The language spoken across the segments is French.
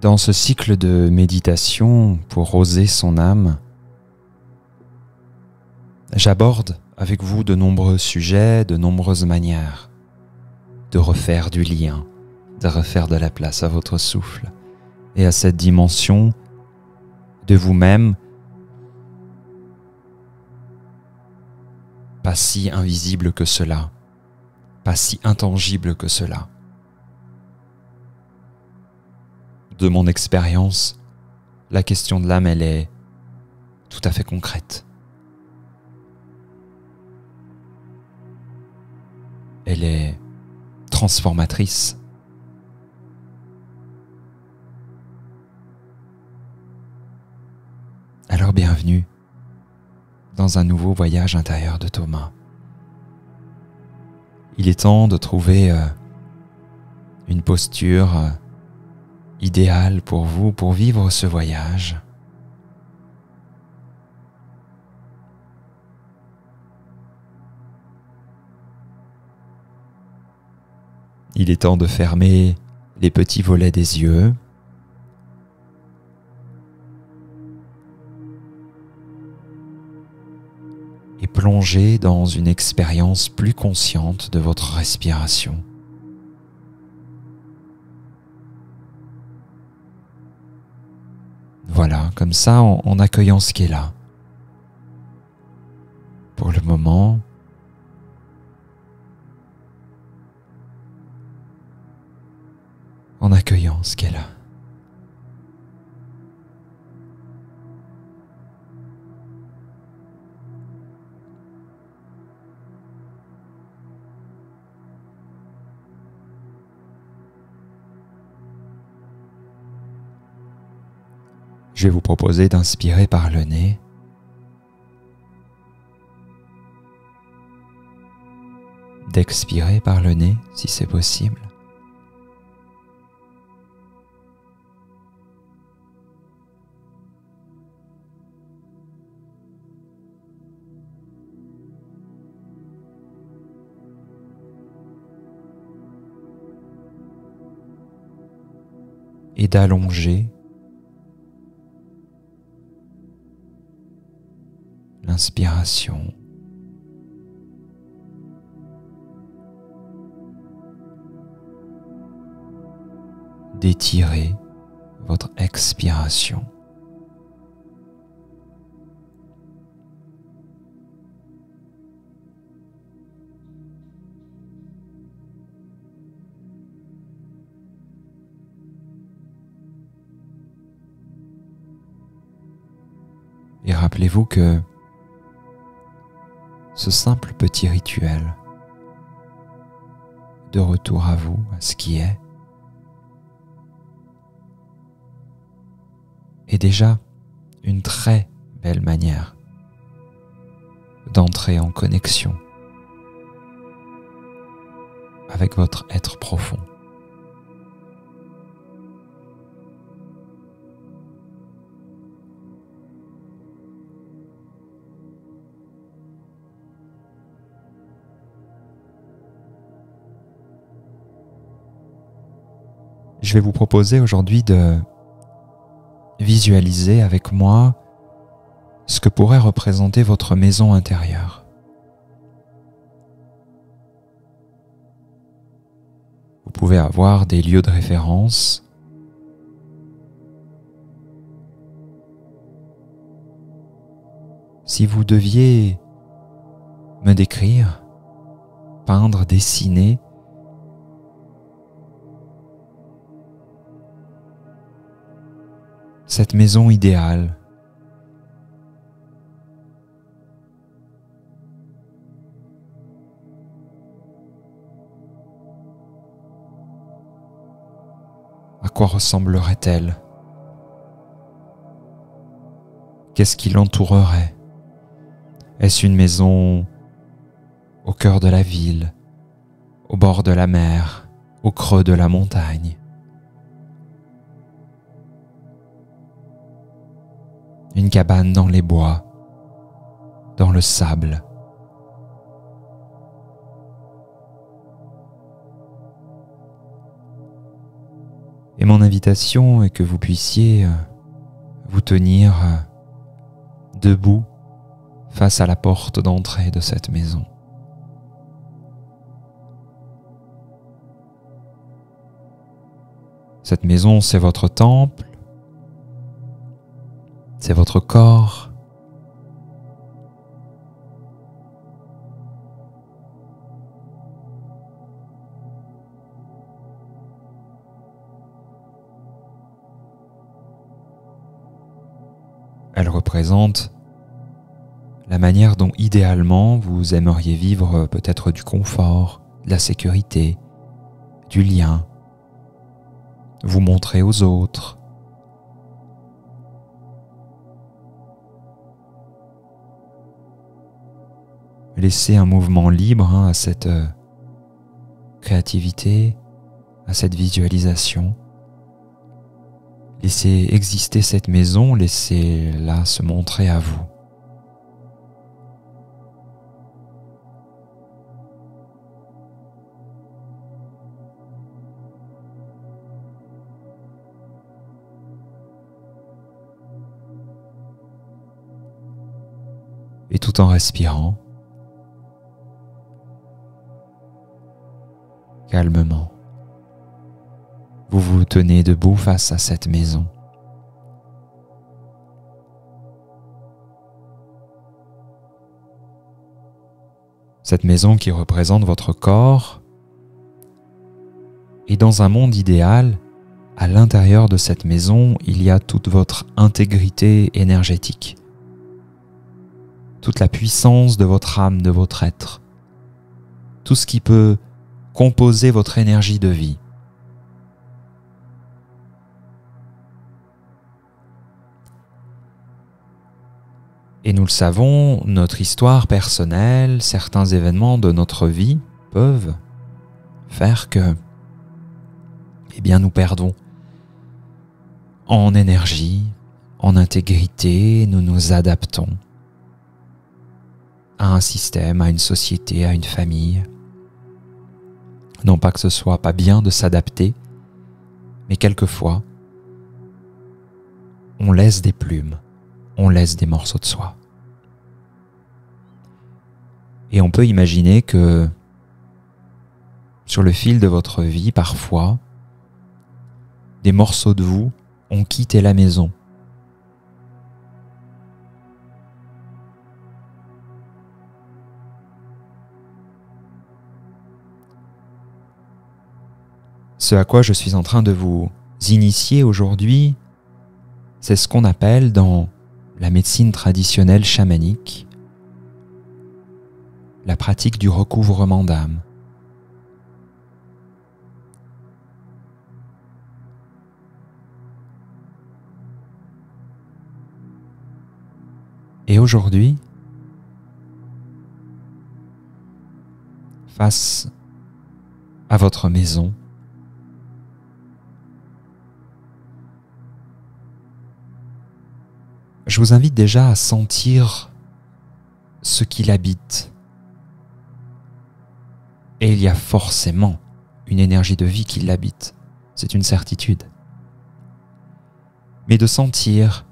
Dans ce cycle de méditation pour oser son âme, j'aborde avec vous de nombreux sujets, de nombreuses manières de refaire du lien, de refaire de la place à votre souffle et à cette dimension de vous-même, pas si invisible que cela, pas si intangible que cela. De mon expérience, la question de l'âme, elle est tout à fait concrète. Elle est transformatrice. Alors bienvenue dans un nouveau voyage intérieur de Thomas. Il est temps de trouver une posture idéale pour vous, pour vivre ce voyage. Il est temps de fermer les petits volets des yeux. Et plonger dans une expérience plus consciente de votre respiration. Voilà, comme ça, en accueillant ce qui est là. Pour le moment, en accueillant ce qui est là. Je vais vous proposer d'inspirer par le nez. D'expirer par le nez si c'est possible. Et d'allonger l'inspiration. D'étirer votre expiration. Et rappelez-vous que ce simple petit rituel de retour à vous, à ce qui est déjà une très belle manière d'entrer en connexion avec votre être profond. Je vais vous proposer aujourd'hui de visualiser avec moi ce que pourrait représenter votre maison intérieure. Vous pouvez avoir des lieux de référence. Si vous deviez me décrire, peindre, dessiner cette maison idéale, à quoi ressemblerait-elle? Qu'est-ce qui l'entourerait? Est-ce une maison au cœur de la ville, au bord de la mer, au creux de la montagne? Une cabane dans les bois, dans le sable. Et mon invitation est que vous puissiez vous tenir debout face à la porte d'entrée de cette maison. Cette maison, c'est votre temple, c'est votre corps. Elle représente la manière dont idéalement vous aimeriez vivre peut-être du confort, de la sécurité, du lien, vous montrer aux autres. Laissez un mouvement libre à cette créativité, à cette visualisation. Laissez exister cette maison, laissez-la se montrer à vous. Et tout en respirant, calmement, vous vous tenez debout face à cette maison. Cette maison qui représente votre corps, et dans un monde idéal, à l'intérieur de cette maison, il y a toute votre intégrité énergétique, toute la puissance de votre âme, de votre être, tout ce qui peut composer votre énergie de vie. Et nous le savons, notre histoire personnelle, certains événements de notre vie peuvent faire que, nous perdons en énergie, en intégrité, nous nous adaptons à un système, à une société, à une famille. Non pas que ce soit pas bien de s'adapter, mais quelquefois, on laisse des plumes, on laisse des morceaux de soi. Et on peut imaginer que sur le fil de votre vie, parfois, des morceaux de vous ont quitté la maison. Ce à quoi je suis en train de vous initier aujourd'hui, c'est ce qu'on appelle dans la médecine traditionnelle chamanique la pratique du recouvrement d'âme. Et aujourd'hui, face à votre maison, je vous invite déjà à sentir ce qui l'habite. Et il y a forcément une énergie de vie qui l'habite, c'est une certitude. Mais de sentir,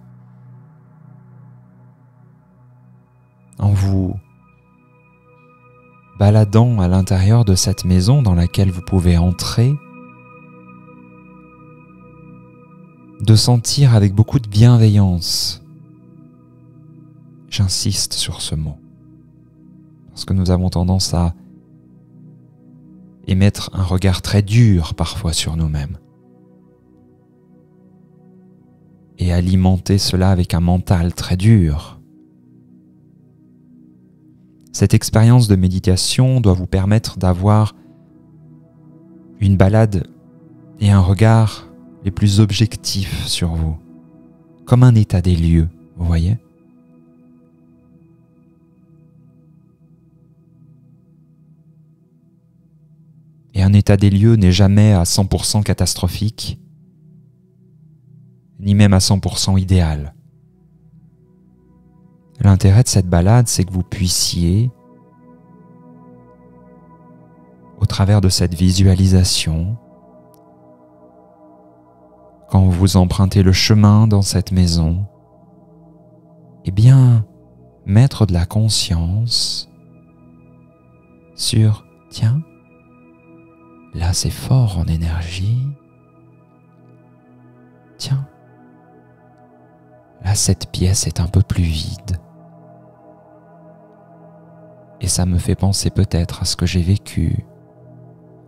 en vous baladant à l'intérieur de cette maison dans laquelle vous pouvez entrer, de sentir avec beaucoup de bienveillance. J'insiste sur ce mot, parce que nous avons tendance à émettre un regard très dur parfois sur nous-mêmes et alimenter cela avec un mental très dur. Cette expérience de méditation doit vous permettre d'avoir une balade et un regard les plus objectifs sur vous, comme un état des lieux, vous voyez ? Et un état des lieux n'est jamais à 100% catastrophique, ni même à 100% idéal. L'intérêt de cette balade, c'est que vous puissiez, au travers de cette visualisation, quand vous empruntez le chemin dans cette maison, eh bien, mettre de la conscience sur, tiens, là c'est fort en énergie, tiens, là cette pièce est un peu plus vide. Et ça me fait penser peut-être à ce que j'ai vécu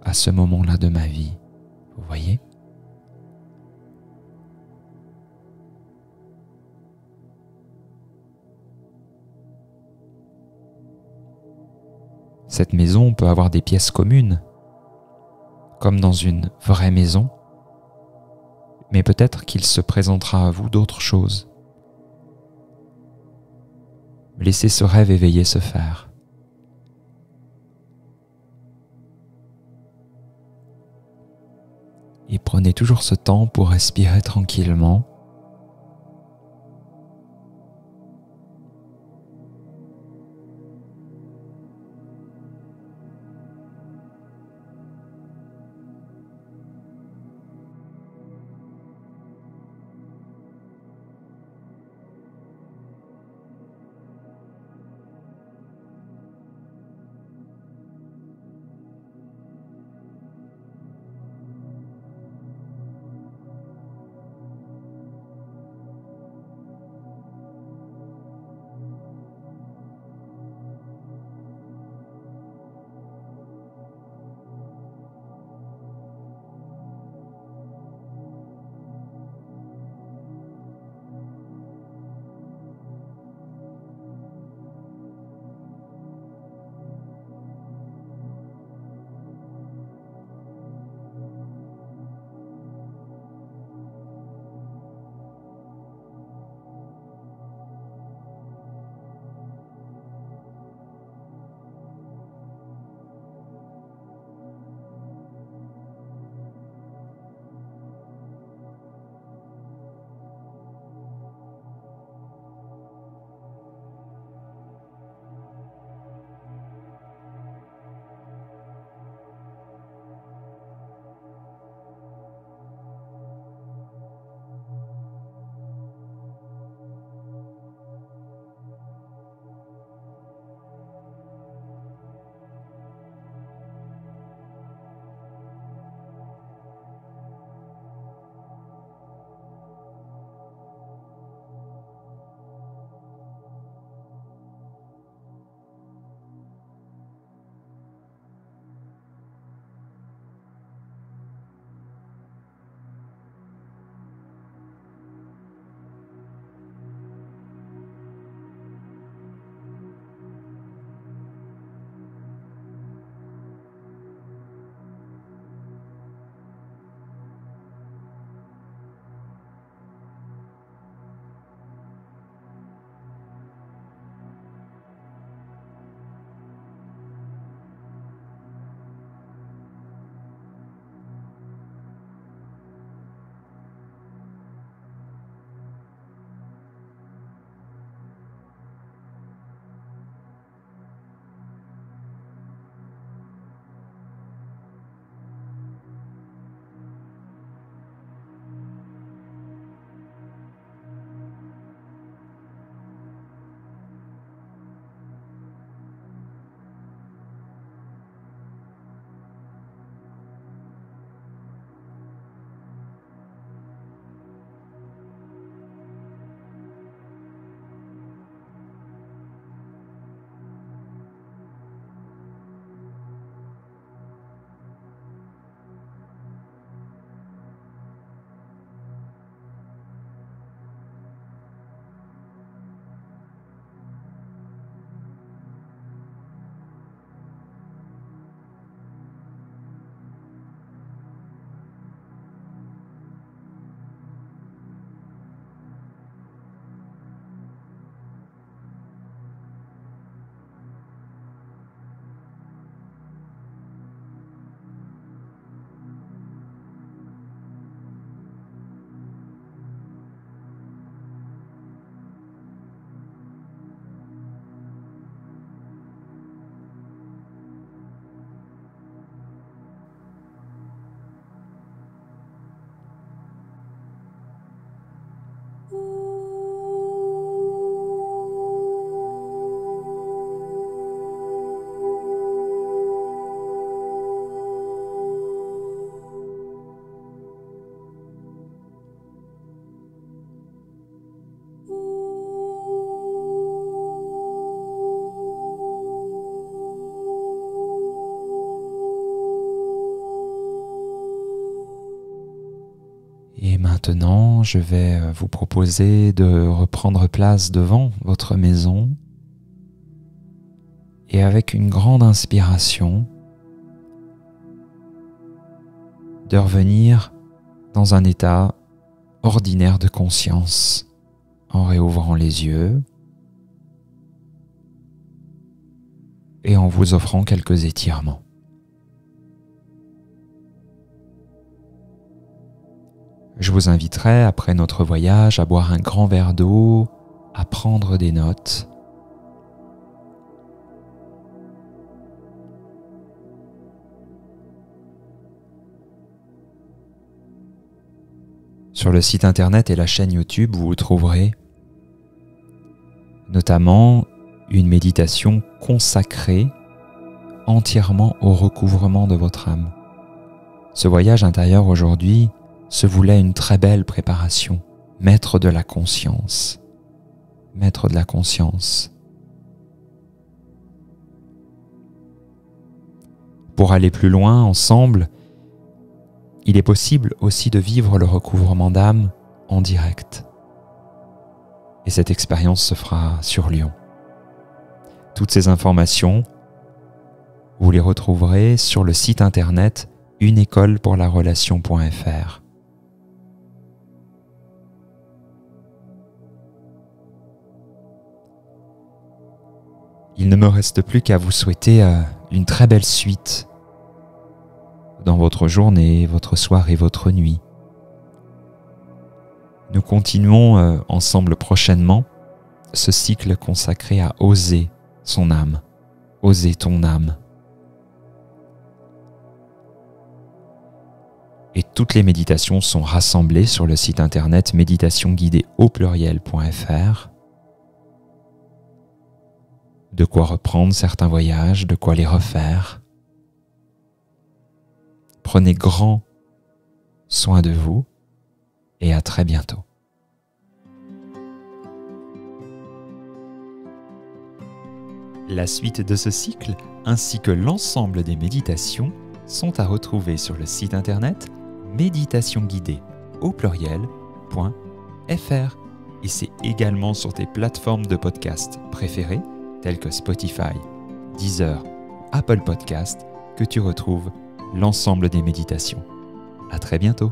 à ce moment-là de ma vie. Vous voyez ? Cette maison peut avoir des pièces communes, comme dans une vraie maison, mais peut-être qu'il se présentera à vous d'autres choses. Laissez ce rêve éveillé se faire. Et prenez toujours ce temps pour respirer tranquillement. maintenant, je vais vous proposer de reprendre place devant votre maison et avec une grande inspiration, de revenir dans un état ordinaire de conscience en réouvrant les yeux et en vous offrant quelques étirements. Je vous inviterai, après notre voyage, à boire un grand verre d'eau, à prendre des notes. Sur le site internet et la chaîne YouTube, vous trouverez notamment une méditation consacrée entièrement au recouvrement de votre âme. Ce voyage intérieur aujourd'hui se voulait une très belle préparation, maître de la conscience. Maître de la conscience. Pour aller plus loin ensemble, il est possible aussi de vivre le recouvrement d'âme en direct. Et cette expérience se fera sur Lyon. Toutes ces informations, vous les retrouverez sur le site internet uneécolepourlarelation.fr. Il ne me reste plus qu'à vous souhaiter une très belle suite dans votre journée, votre soir et votre nuit. Nous continuons ensemble prochainement ce cycle consacré à oser son âme, oser ton âme. Et toutes les méditations sont rassemblées sur le site internet méditationguidée.fr. De quoi reprendre certains voyages, de quoi les refaire. Prenez grand soin de vous et à très bientôt. La suite de ce cycle ainsi que l'ensemble des méditations sont à retrouver sur le site internet méditationguidée.fr et c'est également sur tes plateformes de podcast préférées telles que Spotify, Deezer, Apple Podcast que tu retrouves l'ensemble des méditations. À très bientôt.